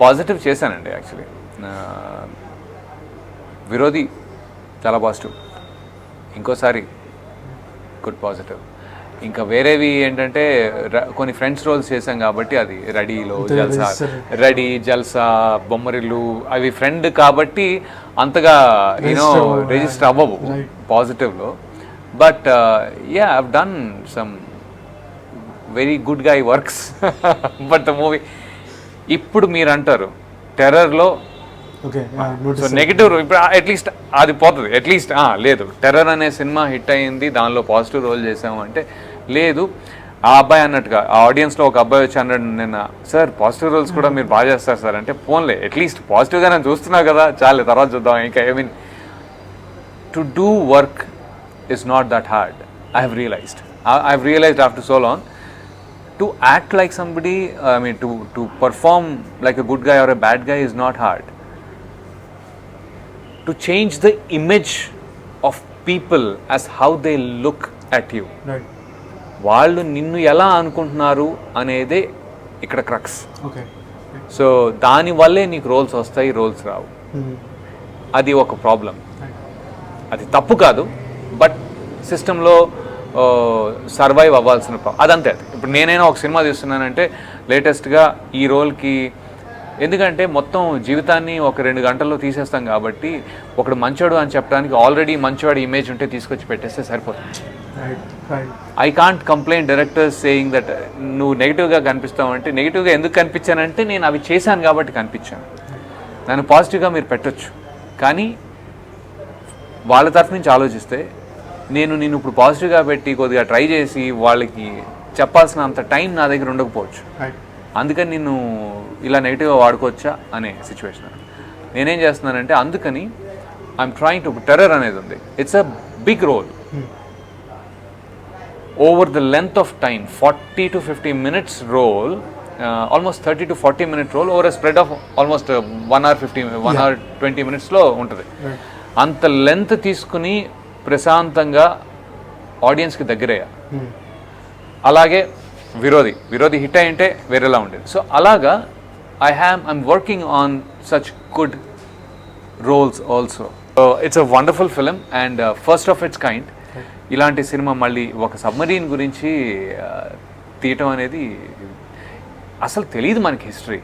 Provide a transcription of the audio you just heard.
Positive చేశానండి actually. విరోధి చాలా పాజిటివ్, ఇంకోసారి గుడ్ పాజిటివ్. ఇంకా వేరేవి ఏంటంటే కొన్ని ఫ్రెండ్స్ రోల్స్ చేశాం కాబట్టి అది రెడీ జల్సా బొమ్మరిల్లు అవి ఫ్రెండ్ కాబట్టి అంతగా యూనో రిజిస్టర్ అవ్వవు పాజిటివ్లో. But ya I've done some very good guy works. But the movie ఇప్పుడు మీరు అంటారు టెర్రర్లో సో నెగిటివ్ ఇప్పుడు అట్లీస్ట్ అది పోతుంది. అట్లీస్ట్ లేదు టెర్రర్ అనే సినిమా హిట్ అయ్యింది, దానిలో పాజిటివ్ రోల్ చేసాము అంటే లేదు. ఆ అబ్బాయి అన్నట్టుగా ఆ ఆడియన్స్లో ఒక అబ్బాయి వచ్చి అన్నాడు నిన్న, సార్ పాజిటివ్ రోల్స్ కూడా మీరు బాగా చేస్తారు సార్ అంటే, ఫోన్లే అట్లీస్ట్ పాజిటివ్గా నేను చూస్తున్నా కదా చాలే తర్వాత చూద్దాం ఇంకా. I mean to do work is not that hard. I've realized after so long, to act like somebody, I mean to perform like a good guy or a bad guy is not hard. To change the image of people as how they look at you, right, వాళ్ళు నిన్ను ఎలా అనుకుంటున్నారు అనేదే ఇక్కడ crux. So దానివల్లే నీకు roles వస్తాయి, roles రావు. అది ఒక ప్రాబ్లం. అది తప్పు కాదు, బట్ సిస్టంలో సర్వైవ్ అవ్వాల్సిన అదంతే. అది ఇప్పుడు నేనైనా ఒక సినిమా తీస్తున్నానంటే లేటెస్ట్గా ఈ రోల్కి, ఎందుకంటే మొత్తం జీవితాన్ని ఒక 2 గంటల్లో తీసేస్తాం కాబట్టి ఒకడు మంచోడు అని చెప్పడానికి ఆల్రెడీ మంచివాడి ఇమేజ్ ఉంటే తీసుకొచ్చి పెట్టేస్తే సరిపోతుంది. I can't complaint directors saying that నువ్వు నెగిటివ్గా కనిపిస్తావు అంటే, నెగిటివ్గా ఎందుకు కనిపించానంటే నేను అవి చేశాను కాబట్టి కనిపించాను. నన్ను పాజిటివ్గా మీరు పెట్టొచ్చు, కానీ వాళ్ళ తరఫు నుంచి ఆలోచిస్తే నేను ఇప్పుడు పాజిటివ్గా పెట్టి కొద్దిగా ట్రై చేసి వాళ్ళకి చెప్పాల్సిన అంత టైం నా దగ్గర ఉండకపోవచ్చు. అందుకని నేను ఇలా నెగిటివ్గా వాడుకోవచ్చా అనే సిచ్యువేషన్. నేనేం చేస్తున్నానంటే అందుకని ఐఎమ్ ట్రయింగ్ టు, టెర్రర్ అనేది ఉంది, it's a big role. Over the length of time 40 to 50 minutes role, almost 30 to 40 minute role over a spread of almost 1 hour 20 minutesలో ఉంటుంది. అంత లెంత్ తీసుకుని ప్రశాంతంగా ఆడియన్స్కి దగ్గరయ్యా. అలాగే విరోధి హిట్ అయ్యింటే వేరేలా ఉండేది. సో అలాగా I'm working on such good roles also. It's a wonderful film and first of its kind. ఇలాంటి సినిమా మళ్ళీ ఒక సబ్మరీన్ గురించి తీయటం అనేది అసలు తెలియదు మనకి హిస్టరీ.